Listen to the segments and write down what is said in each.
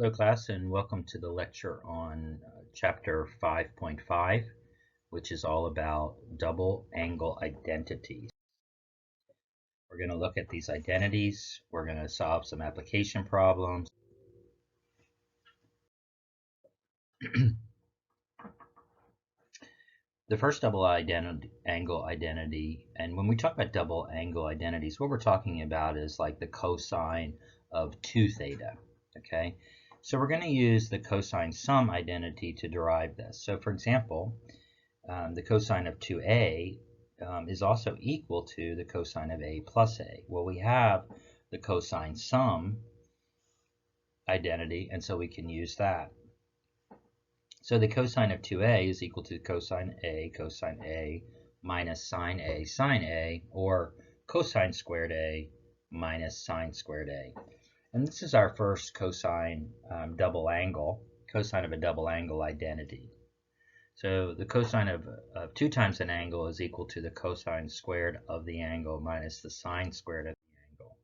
Hello class, and welcome to the lecture on chapter 5.5, which is all about double angle identities. We're going to look at these identities. We're going to solve some application problems. The first double angle identity, and when we talk about double angle identities, what we're talking about is like the cosine of 2 theta, okay? So we're going to use the cosine sum identity to derive this. So for example, the cosine of 2a is also equal to the cosine of a plus a. Well, we have the cosine sum identity, and so we can use that. So the cosine of 2a is equal to cosine a minus sine a, or cosine squared a minus sine squared a. And this is our first cosine double angle, cosine of a double angle identity. So the cosine of 2 times an angle is equal to the cosine squared of the angle minus the sine squared of the angle.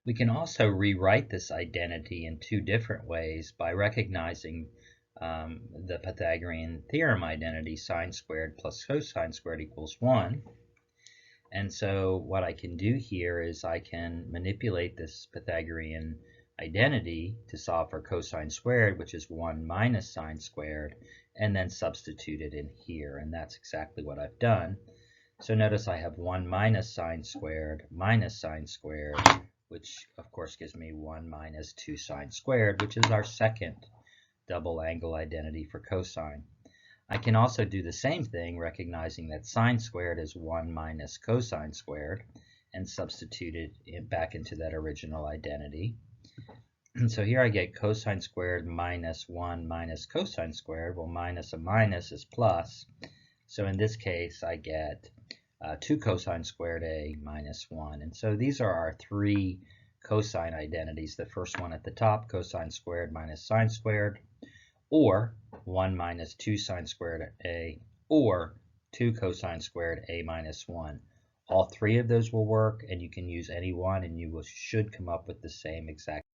We can also rewrite this identity in 2 different ways by recognizing the Pythagorean theorem identity, sine squared plus cosine squared equals 1. And so what I can do here is I can manipulate this Pythagorean identity to solve for cosine squared, which is 1 minus sine squared, and then substitute it in here, and that's exactly what I've done. So notice I have 1 minus sine squared, which of course gives me 1 minus 2 sine squared, which is our second double angle identity for cosine. I can also do the same thing, recognizing that sine squared is 1 minus cosine squared, and substitute it back into that original identity. And so here I get cosine squared minus 1 minus cosine squared. Well, minus a minus is plus. So in this case, I get 2 cosine squared a minus 1. And so these are our 3 cosine identities. The first one at the top, cosine squared minus sine squared, or 1 minus 2 sine squared a, or 2 cosine squared a minus 1. All 3 of those will work, and you can use any one, and you should come up with the same exact.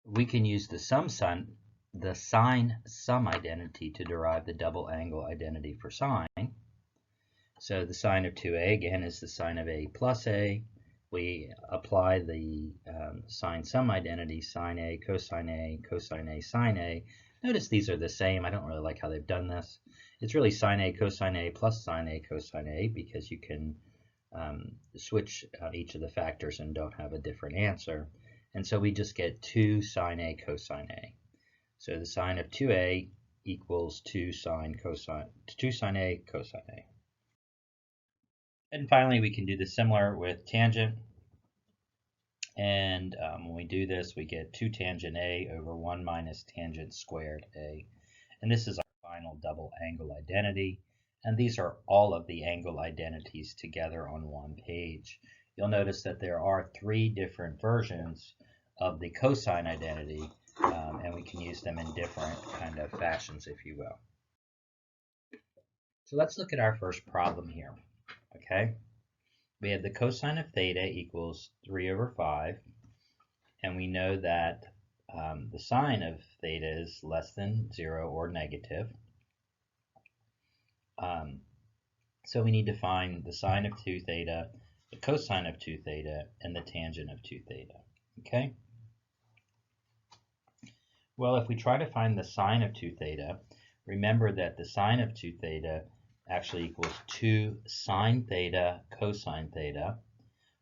We can use the sine sum identity to derive the double angle identity for sine. So the sine of 2a, again, is the sine of a plus a. We apply the sine sum identity, sine a, cosine a, sine a. Notice these are the same. I don't really like how they've done this. It's really sine a, cosine a, plus sine a, cosine a, because you can switch each of the factors and don't have a different answer. And so we just get 2 sine a, cosine a. So the sine of 2a equals 2 sine a, cosine a. And finally, we can do the similar with tangent. And when we do this, we get 2 tangent a over 1 minus tangent squared a. And this is our final double angle identity. And these are all of the angle identities together on one page. You'll notice that there are 3 different versions of the cosine identity, and we can use them in different kind of fashions, if you will. So let's look at our first problem here. Okay, we have the cosine of theta equals 3 over 5, and we know that the sine of theta is less than 0 or negative. So we need to find the sine of 2 theta, the cosine of 2 theta, and the tangent of 2 theta. Okay? Well, if we try to find the sine of 2 theta, remember that the sine of 2 theta actually equals 2 sine theta cosine theta.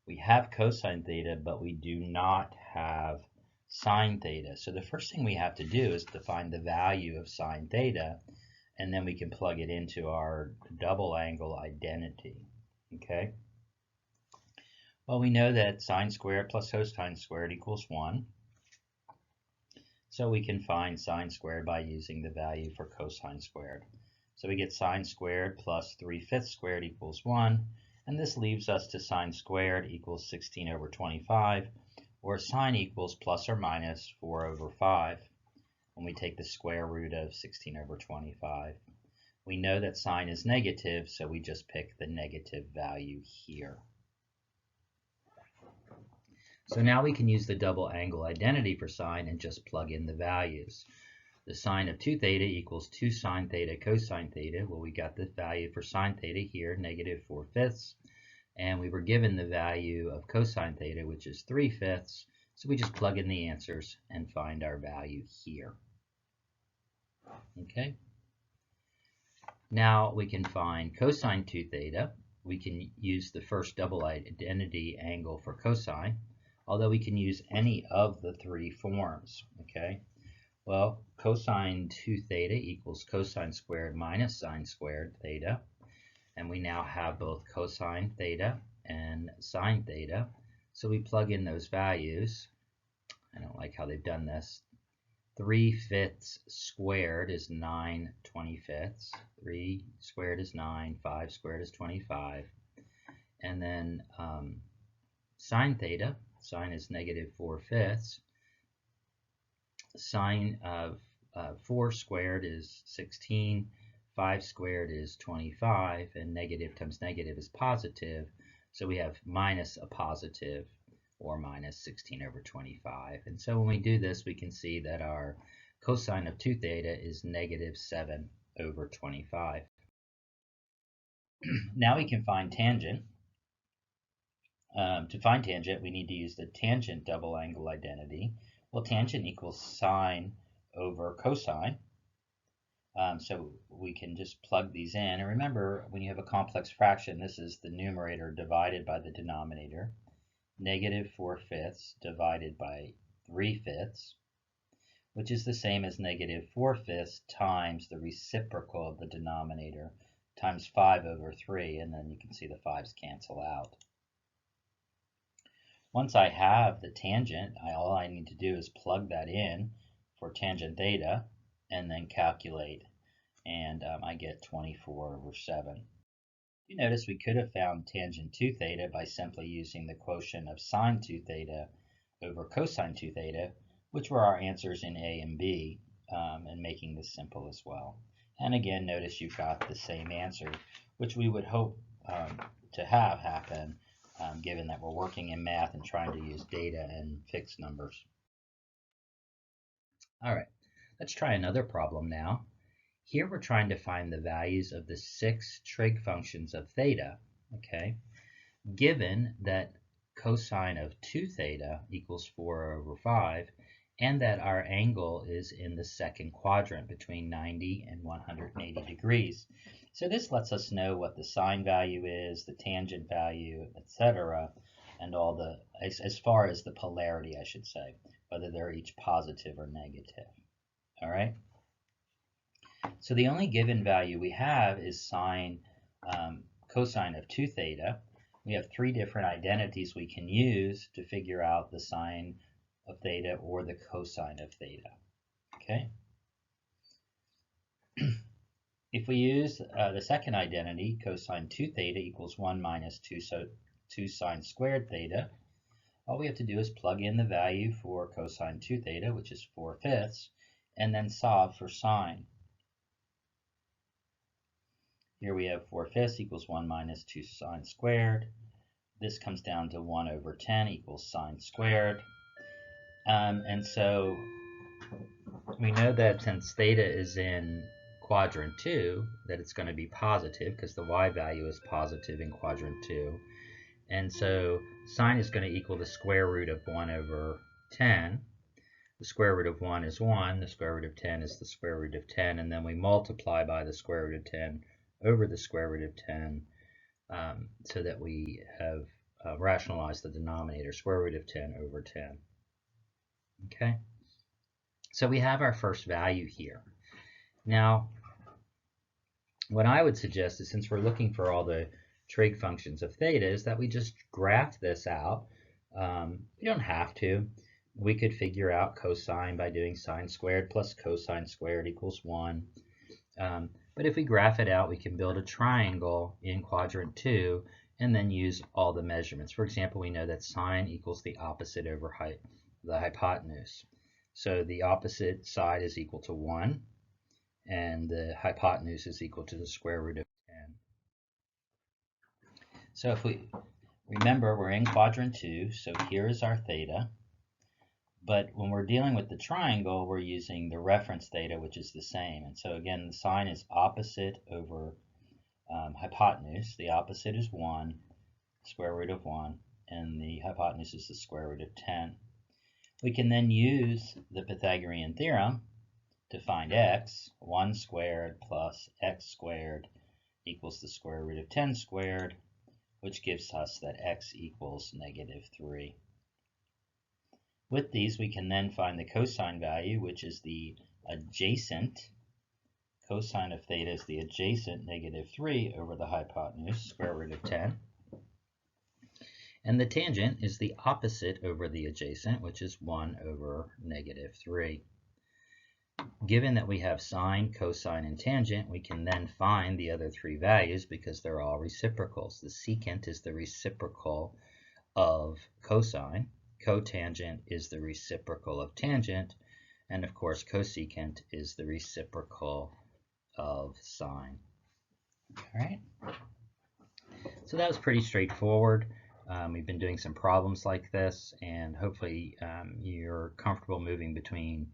We have cosine theta, but we do not have sine theta. So the first thing we have to do is to find the value of sine theta, and then we can plug it into our double angle identity. Okay? Well, we know that sine squared plus cosine squared equals 1. So we can find sine squared by using the value for cosine squared. So we get sine squared plus 3/5 squared equals 1. And this leaves us to sine squared equals 16 over 25, or sine equals plus or minus 4 over 5. When we take the square root of 16 over 25. We know that sine is negative, so we just pick the negative value here. So now we can use the double angle identity for sine and just plug in the values. The sine of 2 theta equals 2 sine theta cosine theta. Well, we got the value for sine theta here, negative 4/5. And we were given the value of cosine theta, which is 3/5. So we just plug in the answers and find our value here. Okay. Now we can find cosine 2 theta. We can use the first double identity angle for cosine, although we can use any of the three forms. Okay. Well, cosine 2 theta equals cosine squared minus sine squared theta. And we now have both cosine theta and sine theta. So we plug in those values. I don't like how they've done this. 3/5 squared is 9/25. 3 squared is 9. 5 squared is 25. And then sine theta, sine is negative 4/5. Sine of 4 squared is 16. 5 squared is 25. And negative times negative is positive. So we have minus a positive, or minus 16/25. And so when we do this, we can see that our cosine of 2 theta is negative 7/25. Now we can find tangent. To find tangent, we need to use the tangent double angle identity. Well, tangent equals sine over cosine. So we can just plug these in. And remember, when you have a complex fraction, this is the numerator divided by the denominator. Negative 4/5 divided by 3/5, which is the same as negative 4/5 times the reciprocal of the denominator times 5/3, and then you can see the 5's cancel out. Once I have the tangent, all I need to do is plug that in for tangent theta and then calculate, and I get 24/7. You notice we could have found tangent 2 theta by simply using the quotient of sine 2 theta over cosine 2 theta, which were our answers in A and B, and making this simple as well. And again, notice you've got the same answer, which we would hope to have happen, given that we're working in math and trying to use data and fixed numbers. All right, let's try another problem now. Here we're trying to find the values of the 6 trig functions of theta, okay, given that cosine of 2 theta equals 4/5, and that our angle is in the second quadrant between 90 and 180 degrees. So this lets us know what the sine value is, the tangent value, etc., and all the, as far as the polarity, I should say, whether they're each positive or negative. All right. So the only given value we have is sine cosine of 2 theta. We have 3 different identities we can use to figure out the sine of theta or the cosine of theta. Okay. If we use the second identity, cosine 2 theta equals 1 minus 2 sine squared theta, all we have to do is plug in the value for cosine 2 theta, which is 4/5, and then solve for sine. Here we have 4/5 equals 1 minus 2 sine squared. This comes down to 1/10 equals sine squared. And so we know that since theta is in quadrant 2, that it's going to be positive because the y value is positive in quadrant 2. And so sine is going to equal the square root of 1/10. The square root of 1 is 1. The square root of 10 is the square root of 10. And then we multiply by the square root of 10 over the square root of 10, so that we have rationalized the denominator, square root of 10 over 10. Okay, so we have our first value here. Now, what I would suggest is, since we're looking for all the trig functions of theta, is that we just graph this out. You don't have to. We could figure out cosine by doing sine squared plus cosine squared equals 1. But if we graph it out, we can build a triangle in quadrant 2 and then use all the measurements. For example, we know that sine equals the opposite over the hypotenuse. So the opposite side is equal to 1, and the hypotenuse is equal to the square root of 10. So if Remember, we're in quadrant 2, so here is our theta. But when we're dealing with the triangle, we're using the reference theta, which is the same. And so again, the sign is opposite over hypotenuse. The opposite is 1, square root of 1, and the hypotenuse is the square root of 10. We can then use the Pythagorean theorem to find x. 1 squared plus x squared equals the square root of 10 squared, which gives us that x equals -3. With these, we can then find the cosine value, which is the adjacent. Cosine of theta is the adjacent -3 over the hypotenuse, square root of 10. And the tangent is the opposite over the adjacent, which is 1 over -3. Given that we have sine, cosine, and tangent, we can then find the other three values because they're all reciprocals. The secant is the reciprocal of cosine. Cotangent is the reciprocal of tangent, and of course cosecant is the reciprocal of sine. All right. So that was pretty straightforward. We've been doing some problems like this, and hopefully you're comfortable moving between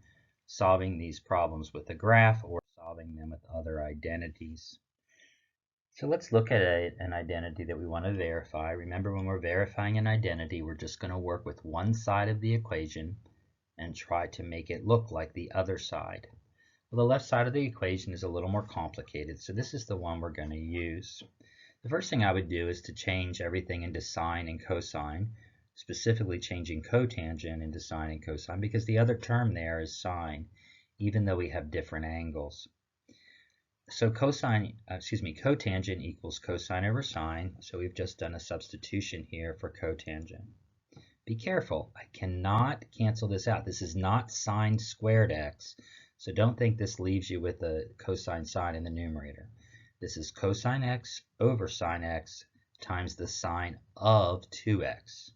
solving these problems with a graph or solving them with other identities. So let's look at an identity that we want to verify. Remember, when we're verifying an identity, we're just going to work with one side of the equation and try to make it look like the other side. Well, the left side of the equation is a little more complicated, so this is the one we're going to use. The first thing I would do is to change everything into sine and cosine, specifically changing cotangent into sine and cosine, because the other term there is sine, even though we have different angles. So cotangent equals cosine over sine, so we've just done a substitution here for cotangent. Be careful, I cannot cancel this out. This is not sine squared x, so don't think this leaves you with a cosine sign in the numerator. This is cosine x over sine x times the sine of 2x.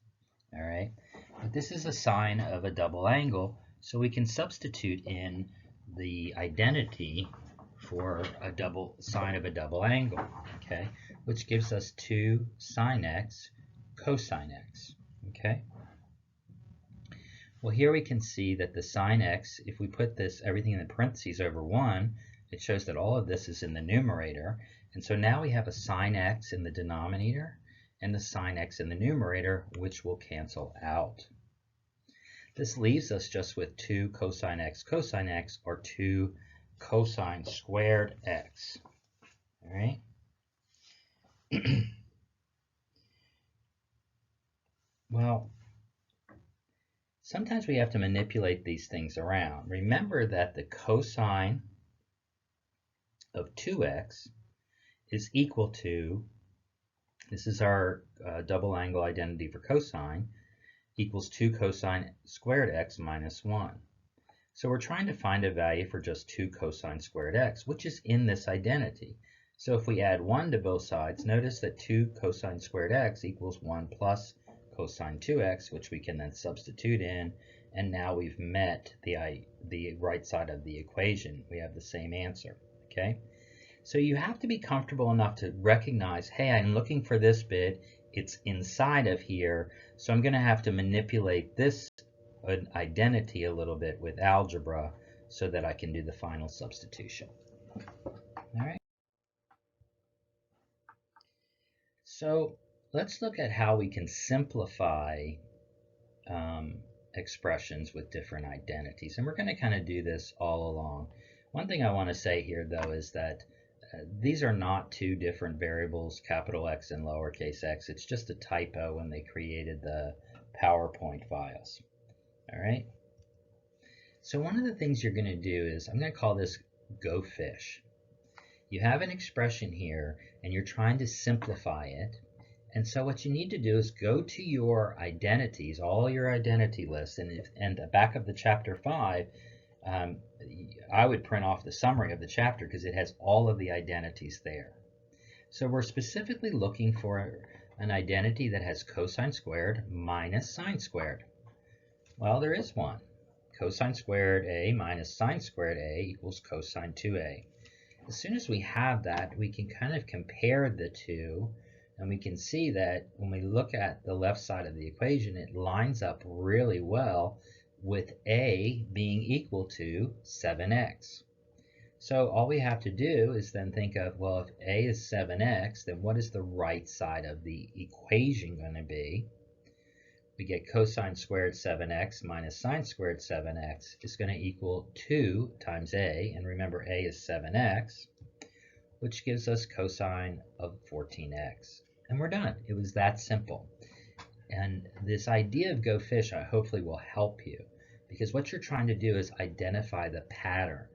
All right, but this is a sine of a double angle, so we can substitute in the identity for a double sine of a double angle, okay, which gives us 2 sine x cosine x, okay. Well, here we can see that the sine x, if we put this everything in the parentheses over 1, it shows that all of this is in the numerator, and so now we have a sine x in the denominator and the sine x in the numerator, which will cancel out. This leaves us just with 2 cosine x, or 2 cosine squared x. All right. Well, sometimes we have to manipulate these things around. Remember that the cosine of 2x is equal to, this is our double angle identity for cosine, equals 2 cosine squared x minus 1. So we're trying to find a value for just 2 cosine squared x, which is in this identity. So if we add 1 to both sides, notice that 2 cosine squared x equals 1 plus cosine 2x, which we can then substitute in, and now we've met the right side of the equation. We have the same answer, okay? So you have to be comfortable enough to recognize, hey, I'm looking for this bit, it's inside of here, so I'm going to have to manipulate this identity a little bit with algebra so that I can do the final substitution. All right. So let's look at how we can simplify expressions with different identities, and we're going to kind of do this all along. One thing I want to say here, though, is that these are not two different variables, capital X and lowercase x. It's just a typo when they created the PowerPoint files. All right. So one of the things you're going to do is, I'm going to call this go fish. You have an expression here and you're trying to simplify it. And so what you need to do is go to your identities, all your identity lists, and at the back of the chapter 5, I would print off the summary of the chapter because it has all of the identities there. So we're specifically looking for an identity that has cosine squared minus sine squared. Well, there is one. Cosine squared a minus sine squared a equals cosine 2a. As soon as we have that, we can kind of compare the two, And we can see that when we look at the left side of the equation, it lines up really well with a being equal to 7x. So all we have to do is then think of, well, if a is 7x, then what is the right side of the equation going to be? We get cosine squared 7x minus sine squared 7x is going to equal 2 times a, and remember a is 7x, which gives us cosine of 14x. And we're done. It was that simple. And this idea of go fish, hopefully will help you, because what you're trying to do is identify the pattern.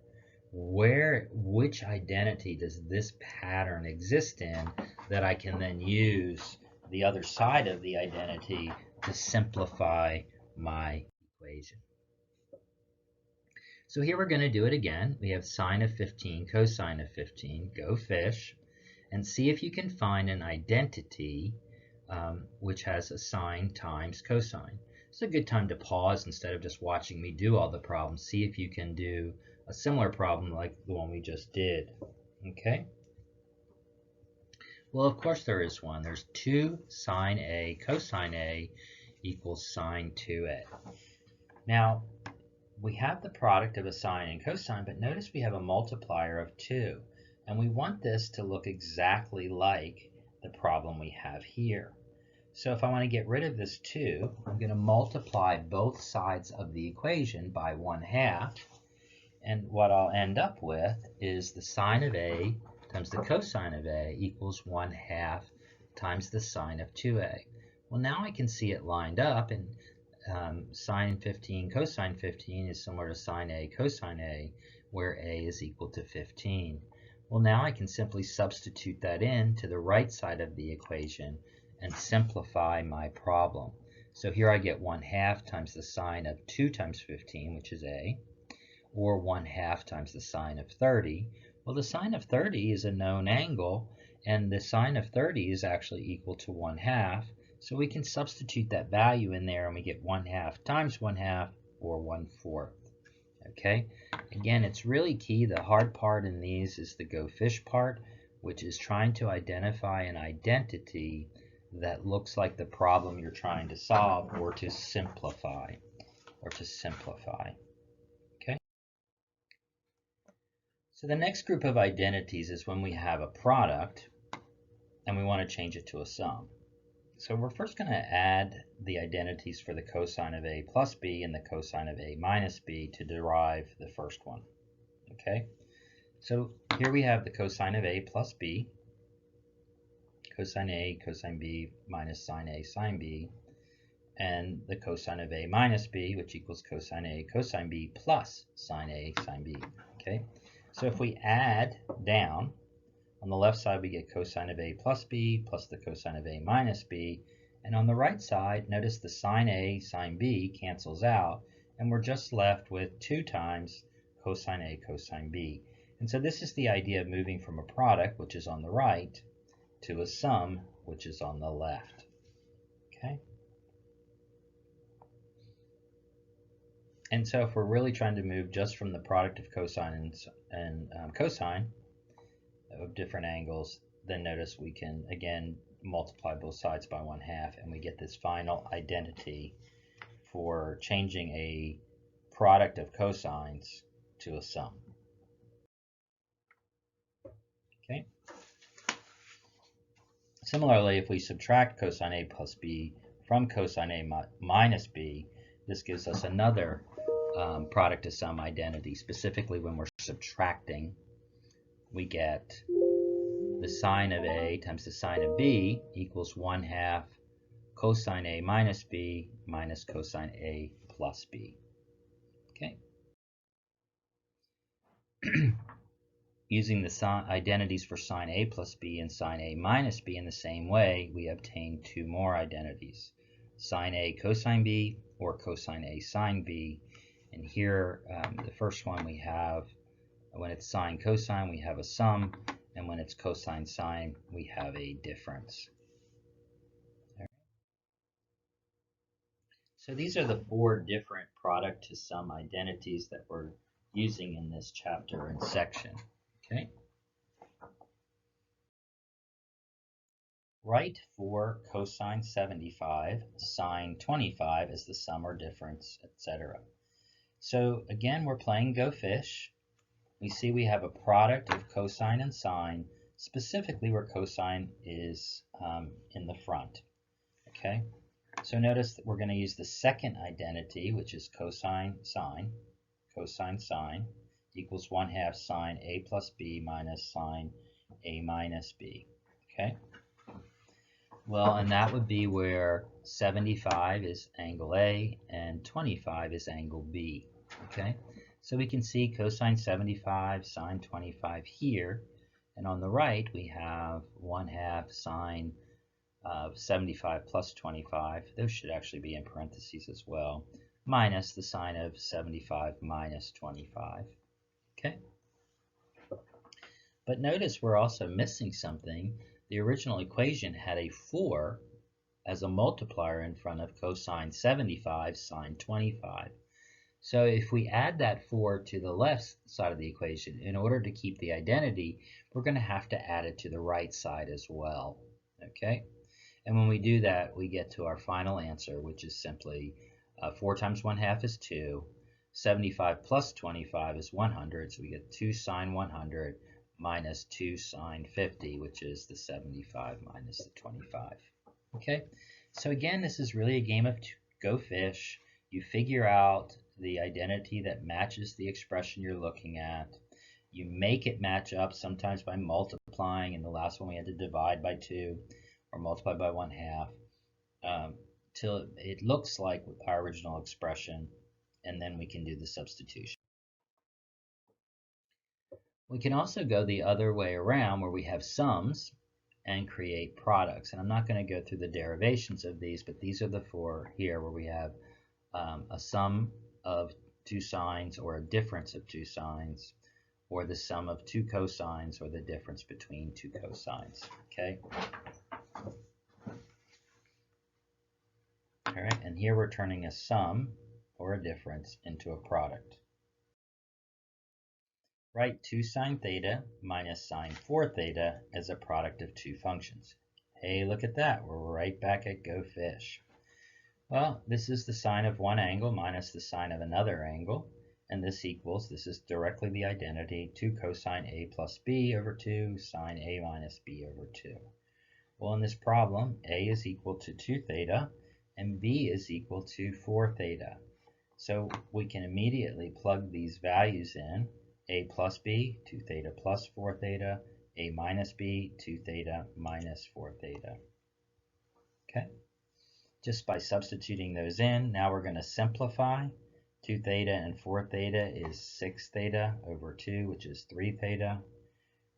Which identity does this pattern exist in that I can then use the other side of the identity to simplify my equation. So here we're going to do it again. We have sine of 15, cosine of 15, go fish, and see if you can find an identity which has a sine times cosine. It's a good time to pause instead of just watching me do all the problems. See if you can do a similar problem like the one we just did. Okay? Well, of course there is one. There's 2 sine A cosine A equals sine 2A. Now, we have the product of a sine and cosine, but notice we have a multiplier of 2. And we want this to look exactly like the problem we have here. So if I want to get rid of this 2, I'm going to multiply both sides of the equation by 1/2. And what I'll end up with is the sine of A times the cosine of A equals 1/2 times the sine of 2A. Well, now I can see it lined up, and sine 15 cosine 15 is similar to sine A cosine A, where A is equal to 15. Well, now I can simply substitute that in to the right side of the equation and simplify my problem. So here I get 1/2 times the sine of 2 times 15, which is A, or 1/2 times the sine of 30. Well, the sine of 30 is a known angle, and the sine of 30 is actually equal to 1/2. So we can substitute that value in there, and we get 1/2 times 1/2, or 1/4. Okay? Again, it's really key. The hard part in these is the go fish part, which is trying to identify an identity that looks like the problem you're trying to solve, or to simplify. Okay? So the next group of identities is when we have a product and we want to change it to a sum. So we're first going to add the identities for the cosine of A plus B and the cosine of A minus B to derive the first one. Okay? So here we have the cosine of A plus B, cosine A, cosine B minus sine A, sine B, and the cosine of A minus B, which equals cosine A, cosine B plus sine A, sine B. Okay? So if we add down, on the left side we get cosine of A plus B plus the cosine of A minus B, and on the right side, notice the sine A, sine B cancels out, and we're just left with 2 times cosine A, cosine B. And so this is the idea of moving from a product, which is on the right, to a sum, which is on the left. Okay? And so if we're really trying to move just from the product of cosine and cosine of different angles, then notice we can again multiply both sides by 1/2, and we get this final identity for changing a product of cosines to a sum. Okay. Similarly, if we subtract cosine A plus B from cosine A minus B, this gives us another product to sum identity. Specifically, when we're subtracting, we get the sine of A times the sine of B equals 1/2 cosine A minus B minus cosine A plus B. Okay. Using the identities for sine A plus B and sine A minus B in the same way, we obtain 2 more identities. Sine A cosine B, or cosine A sine B. And here, the first one we have, when it's sine cosine, we have a sum, and when it's cosine sine, we have a difference. So these are the 4 different product to sum identities that we're using in this chapter and section. Okay. Write for cosine 75, sine 25 as the sum or difference, etc. So again, we're playing Go Fish. We see we have a product of cosine and sine, specifically where cosine is in the front. Okay, so notice that we're going to use the second identity, which is cosine sine. Cosine sine equals 1/2 sine a plus b minus sine a minus b. Okay. Well, and that would be where 75 is angle A and 25 is angle B. Okay, so we can see cosine 75, sine 25 here, and on the right we have 1/2 sine of 75 plus 25. Those should actually be in parentheses as well, minus the sine of 75 minus 25. Okay, but notice we're also missing something. The original equation had a 4 as a multiplier in front of cosine 75 sine 25. So if we add that 4 to the left side of the equation, in order to keep the identity, we're going to have to add it to the right side as well. Okay? And when we do that, we get to our final answer, which is simply 4 times 1/2 is 2. 75 plus 25 is 100, so we get 2 sine 100 minus 2 sine 50, which is the 75 minus the 25. Okay, so again, this is really a game of Go Fish. You figure out the identity that matches the expression you're looking at. You make it match up, sometimes by multiplying. In the last one, we had to divide by 2 or multiply by 1/2 till it looks like our original expression, and then we can do the substitution. We can also go the other way around where we have sums and create products. And I'm not going to go through the derivations of these, but these are the 4 here where we have a sum of 2 sines or a difference of 2 sines, or the sum of 2 cosines or the difference between 2 cosines. Okay. All right, and here we're turning a sum or a difference into a product. Write 2 sine theta minus sine 4 theta as a product of 2 functions. Hey, look at that. We're right back at Go Fish. Well, this is the sine of one angle minus the sine of another angle, and this is directly the identity, 2 cosine A plus B over 2 sine A minus B over 2. Well, in this problem, A is equal to 2 theta, and B is equal to 4 theta. So we can immediately plug these values in. A plus B, 2 theta plus 4 theta, A minus B, 2 theta minus 4 theta. Okay, just by substituting those in, now we're going to simplify. 2 theta and 4 theta is 6 theta over 2, which is 3 theta.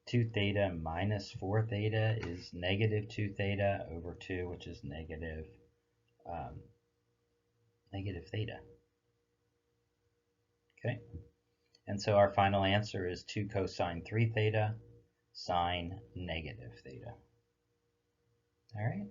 2 theta minus 4 theta is negative 2 theta over 2, which is negative theta. Okay. And so our final answer is 2 cosine 3 theta sine negative theta. All right.